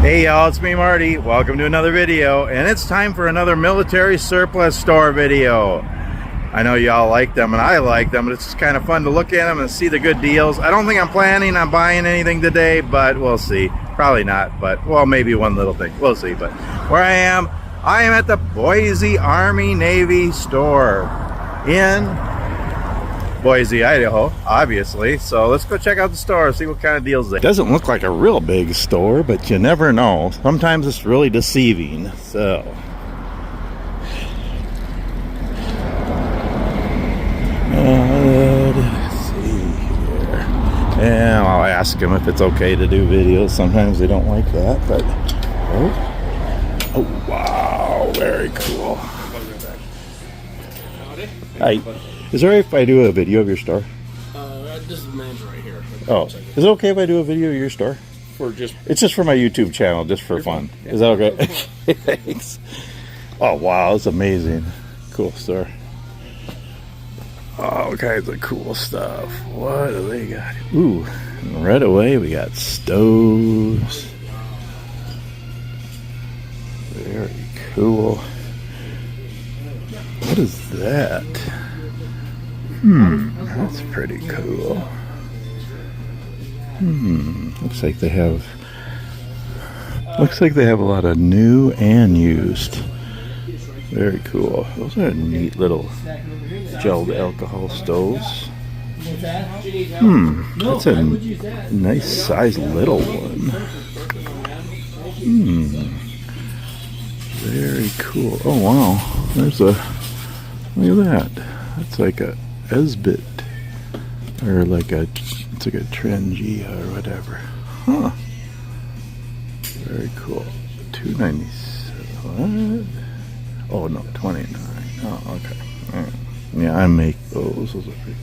Hey y'all, it's me Marty. Welcome to another video, and it's time for another military surplus store video. I know y'all like them and I like them, but it's just kind of fun to look at them and see the good deals. I don't think I'm planning on buying anything today, but we'll see. Probably not, but well, maybe one little thing. We'll see. But where I am at the Boise Army Navy store in Boise, Idaho, obviously. So let's go check out the store, see what kind of deals they have. Doesn't look like a real big store, but you never know. Sometimes it's really deceiving. So let's see here. And I'll ask them if it's okay to do videos. Sometimes they don't like that, but oh wow, very cool. Hi. Is it alright if I do a video of your store? This is the manager right here. Oh, is it okay if I do a video of your store? It's just for my YouTube channel, just for fun. Yeah. Is that okay? Thanks. Oh wow, it's amazing. Cool store. All kinds of cool stuff. What do they got? Ooh, right away we got stoves. Very cool. What is that? That's pretty cool. Looks like they have a lot of new and used. Very cool. Those are neat little gelled alcohol stoves. That's a nice size little one. Very cool. Oh wow. There's a, look at that. That's like a Esbit, or like a, it's like a Trengia or whatever. Huh. Very cool. $2.97. Oh no, $29. Oh, okay. All right. Yeah, I make those. Those are pretty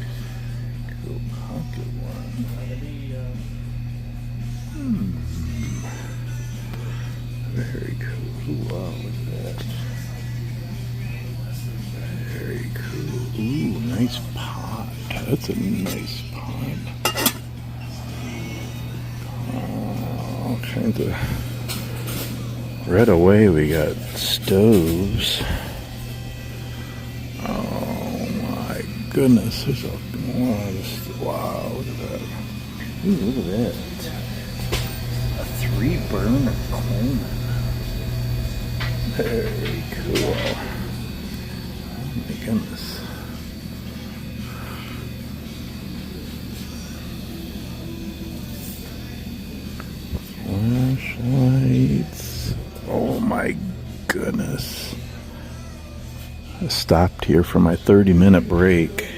cool. Pocket one. Very cool. Ooh, wow, look at that. Very cool. Ooh, nice pot. That's a nice pot. All kinds of. Right away we got stoves. Oh my goodness, there's a lot of, wow, look at that. Ooh, look at that. A 3-burner Coleman. Very cool. Oh my goodness. Flashlights. Oh my goodness. I stopped here for my 30-minute break,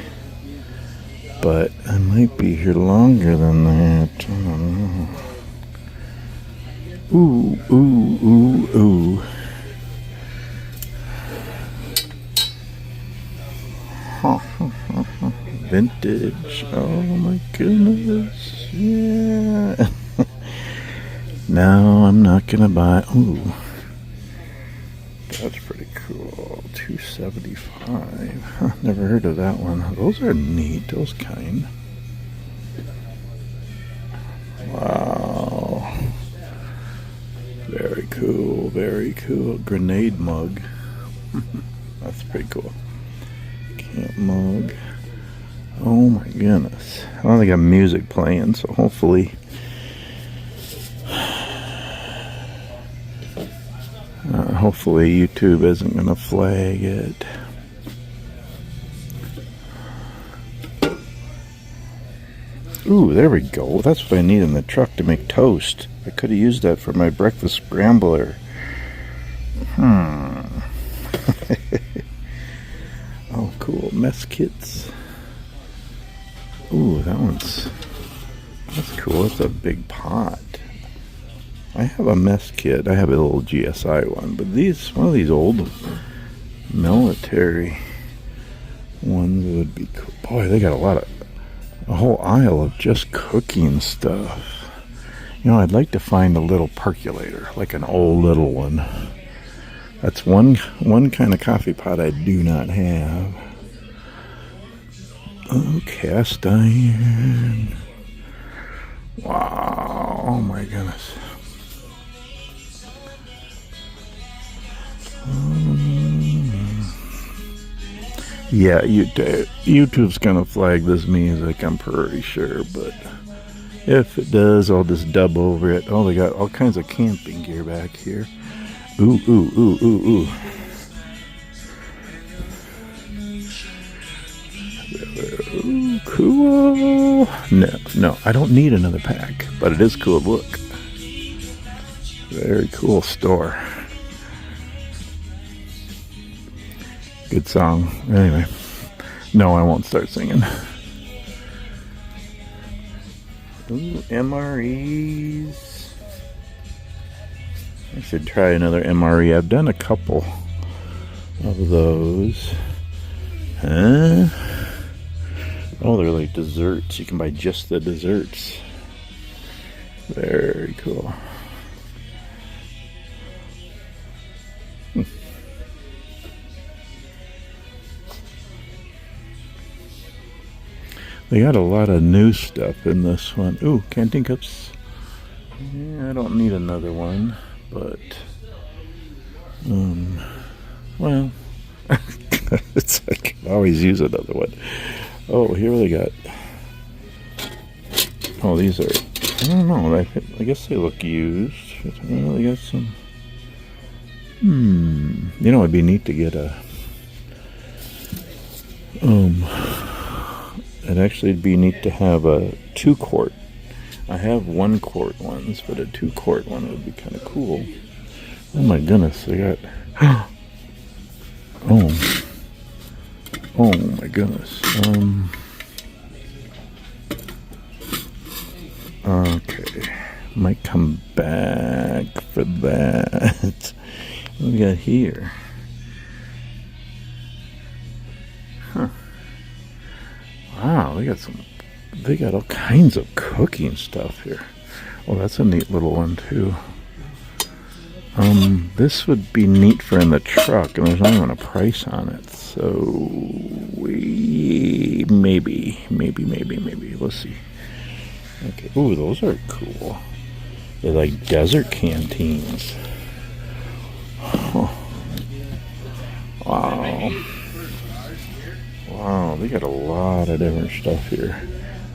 but I might be here longer than that. I don't know. Ooh, ooh, ooh, ooh. Vintage. Oh my goodness. Yeah. No, I'm not gonna buy. Ooh, that's pretty cool. $275. Huh, never heard of that one. Those are neat. Those kind. Wow. Very cool. Very cool. Grenade mug. That's pretty cool. Camp mug. Oh my goodness. I don't think I have music playing, so hopefully YouTube isn't gonna flag it. Ooh, there we go. That's what I need in the truck to make toast. I could have used that for my breakfast scrambler. Oh, cool. Mess kits. Ooh, that's cool. It's a big pot. I have a mess kit. I have a little GSI one, but one of these old military ones would be cool. Boy, they got a whole aisle of just cooking stuff. You know, I'd like to find a little percolator, like an old little one. That's one kind of coffee pot I do not have. Oh, cast iron. Wow, oh my goodness. Yeah, YouTube's gonna flag this music, I'm pretty sure, but if it does, I'll just dub over it. Oh, they got all kinds of camping gear back here. Ooh, ooh, ooh, ooh, ooh. Ooh, cool. No, I don't need another pack, but it is cool to look. Very cool store. Good song. Anyway, no, I won't start singing. Ooh, MREs. I should try another MRE. I've done a couple of those. Huh? Oh, they're like desserts. You can buy just the desserts. Very cool. They got a lot of new stuff in this one. Ooh, canteen cups. Yeah, I don't need another one, but well, it's I can always use another one. Oh, here they got. Oh, these are. I don't know. I guess they look used. Well, they got some. You know, it'd be neat to get a. It'd actually be neat to have a 2-quart. I have 1-quart ones, but a 2-quart one would be kind of cool. Oh my goodness, they got. Oh my goodness. Okay, might come back for that. What do we got here? Huh. Wow, they got all kinds of cooking stuff here. Oh, that's a neat little one too. This would be neat for in the truck, and there's not even a price on it. So maybe. Let's see. Okay. Ooh, those are cool. They're like desert canteens. Huh. Wow. Wow, they got a lot of different stuff here.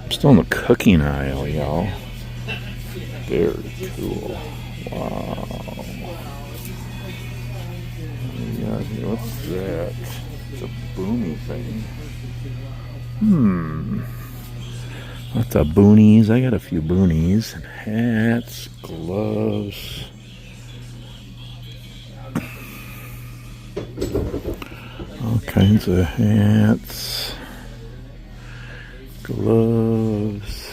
I'm still in the cooking aisle, y'all. Very cool. Wow. What do we got here? What's that? It's a boonie thing. Lots of boonies. I got a few boonies. Hats, gloves. All kinds of hats, gloves.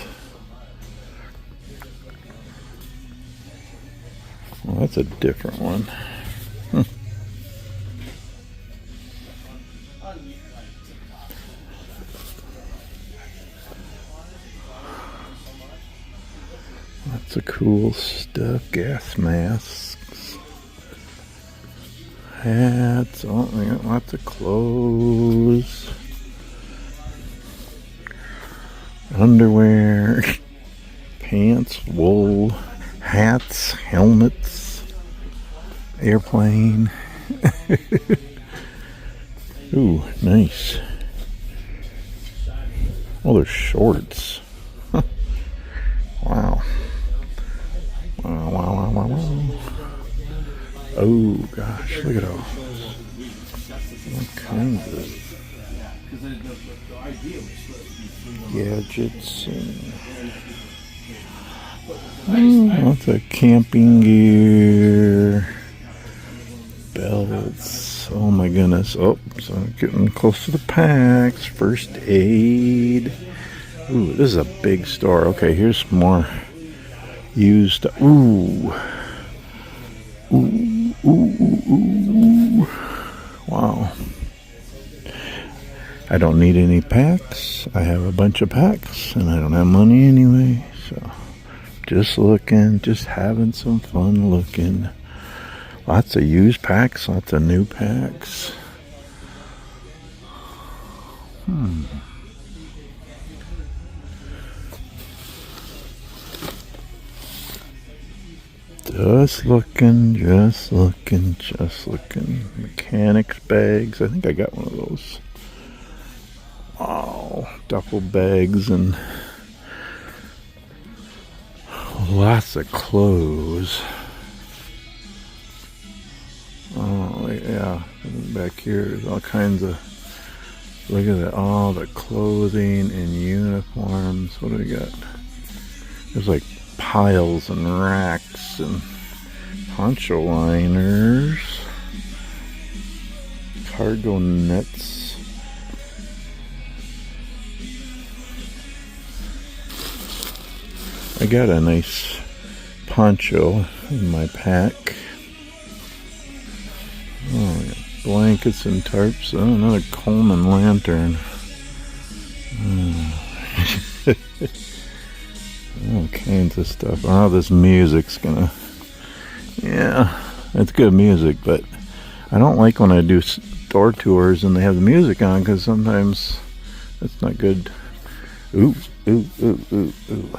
Well, that's a different one. Lots of cool stuff. Gas masks. Hats. Oh, they got lots of clothes. Underwear. Pants. Wool. Hats. Helmets. Airplane. Ooh, nice. Oh, there's shorts. Wow. Wow. Oh gosh, look at all kinds of gadgets and lots of camping gear, belts. Oh my goodness. Oh, so getting close to the packs. First aid. Ooh, this is a big store. Okay, here's more used. Ooh. Wow. I don't need any packs. I have a bunch of packs and I don't have money anyway. So just looking, just having some fun looking. Lots of used packs, lots of new packs. Just looking. Mechanics bags. I think I got one of those. Oh, duffel bags and lots of clothes. Oh, yeah. Back here, there's all kinds of. Look at that. All the clothing and uniforms. What do we got? There's like piles and racks and poncho liners, cargo nets. I got a nice poncho in my pack. Oh, yeah. Blankets and tarps. Oh, another Coleman lantern. All kinds of stuff. Oh, this music's gonna. Yeah, it's good music, but I don't like when I do store tours and they have the music on because sometimes that's not good. Ooh, ooh, ooh, ooh, ooh.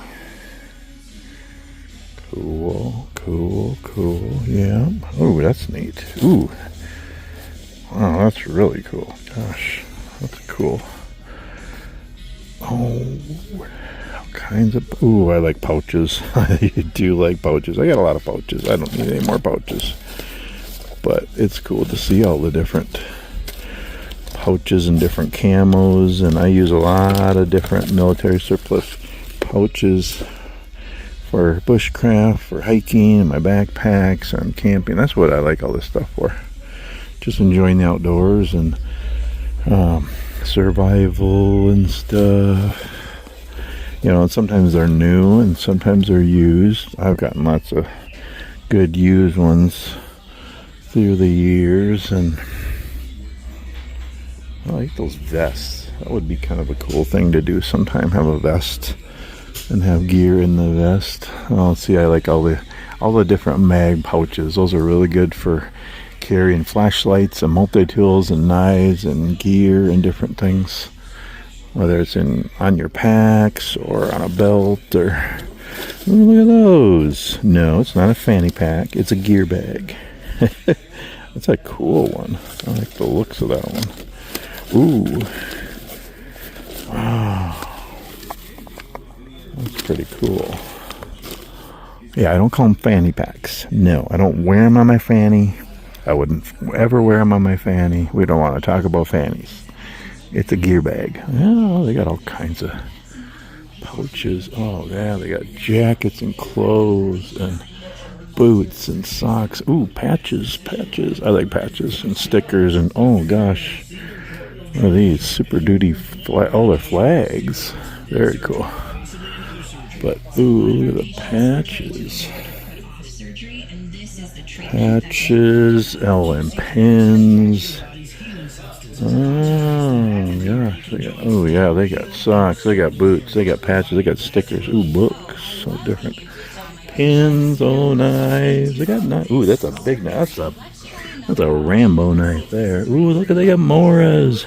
Cool, cool, cool. Yeah. Oh, that's neat. Ooh. Wow, that's really cool. Gosh, that's cool. Oh, all kinds of. Ooh, I like pouches. I do like pouches. I got a lot of pouches. I don't need any more pouches. But it's cool to see all the different pouches and different camos. And I use a lot of different military surplus pouches for bushcraft, for hiking, and my backpacks, and camping. That's what I like all this stuff for. Just enjoying the outdoors and survival and stuff. You know, sometimes they're new and sometimes they're used. I've gotten lots of good used ones through the years, and I like those vests. That would be kind of a cool thing to do sometime, have a vest and have gear in the vest. Oh, see, I like all the different mag pouches. Those are really good for carrying flashlights and multi-tools and knives and gear and different things, whether it's on your packs or on a belt or. Ooh, look at those. No, it's not a fanny pack, it's a gear bag. That's a cool one. I like the looks of that one. Ooh, wow, that's pretty cool. Yeah, I don't call them fanny packs. No, I don't wear them on my fanny. I wouldn't ever wear them on my fanny. We don't want to talk about fannies. It's a gear bag. Oh, they got all kinds of pouches. Oh, yeah, they got jackets and clothes and boots and socks. Ooh, patches. I like patches and stickers and, oh, gosh. What are these? Super Duty oh, they're flags. Very cool. But, ooh, look at the patches. Patches, and pins. Oh gosh! Oh yeah, they got socks, they got boots, they got patches, they got stickers. Ooh, books, so different. Pins, oh knives. They got knives. Ooh, that's a big knife. That's a Rambo knife there. Ooh, look at they got Moras.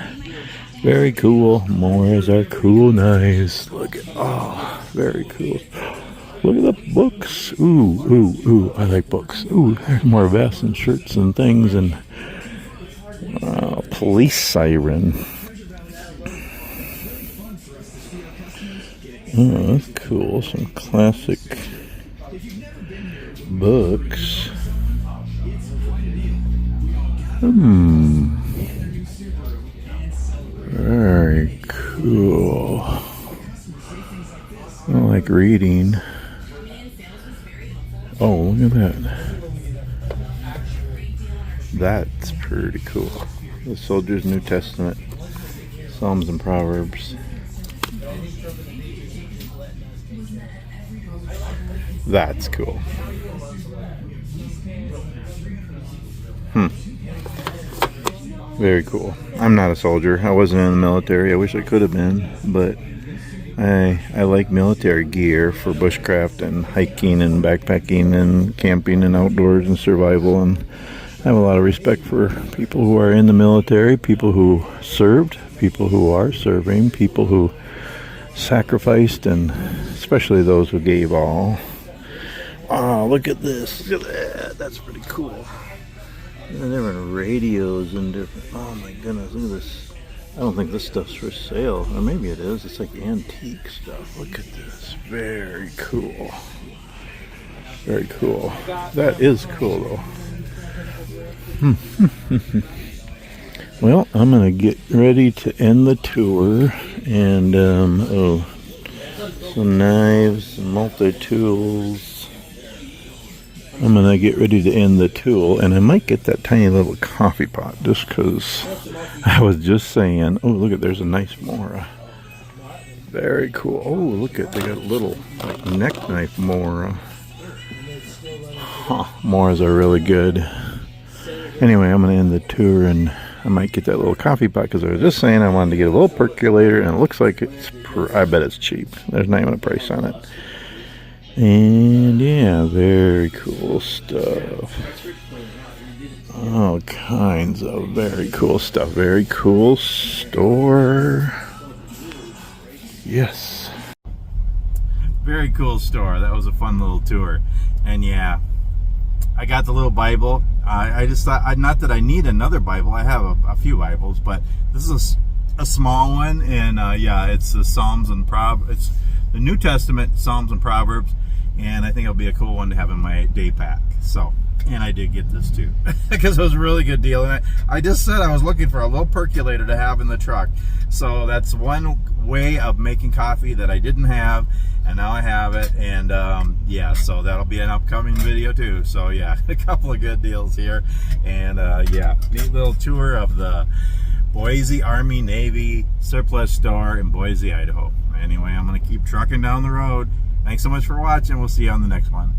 Very cool. Moras are cool knives. Look at very cool. Look at the books. Ooh, I like books. Ooh, there's more vests and shirts and things and police siren. Oh, that's cool. Some classic books. Very cool. I like reading. Oh, look at that. That's pretty cool. The Soldier's New Testament, Psalms and Proverbs. That's cool. Very cool. I'm not a soldier. I wasn't in the military. I wish I could have been, but I like military gear for bushcraft and hiking and backpacking and camping and outdoors and survival, and I have a lot of respect for people who are in the military, people who served, people who are serving, people who sacrificed, and especially those who gave all. Oh, look at this. Look at that. That's pretty cool. And different radios and different. Oh my goodness, look at this I don't think this stuff's for sale, or maybe it is. It's like antique stuff. Look at this. Very cool. Very cool. That is cool, though. Well, I'm going to get ready to end the tour. And, some knives, some multi-tools. I'm going to get ready to end the tool. And I might get that tiny little coffee pot just because I was just saying, oh, look at, there's a nice Mora. Very cool. Oh, look at, they got a little like neck knife Mora. Huh, Moras are really good. Anyway, I'm going to end the tour and I might get that little coffee pot because I was just saying I wanted to get a little percolator and it looks like it's, I bet it's cheap. There's not even a price on it. And yeah, very cool stuff. All kinds of very cool stuff. Very cool store. Yes. Very cool store. That was a fun little tour. And yeah, I got the little Bible. I just thought, not that I need another Bible. I have a few Bibles, but this is a small one. And yeah, it's the Psalms and Proverbs. It's the New Testament, Psalms and Proverbs. And I think it'll be a cool one to have in my day pack. So, and I did get this too because it was a really good deal. And I just said I was looking for a little percolator to have in the truck. So that's one way of making coffee that I didn't have, and now I have it. And yeah, so that'll be an upcoming video too. So yeah, a couple of good deals here. And yeah, neat little tour of the Boise Army Navy surplus store in Boise, Idaho. Anyway, I'm going to keep trucking down the road. Thanks so much for watching. We'll see you on the next one.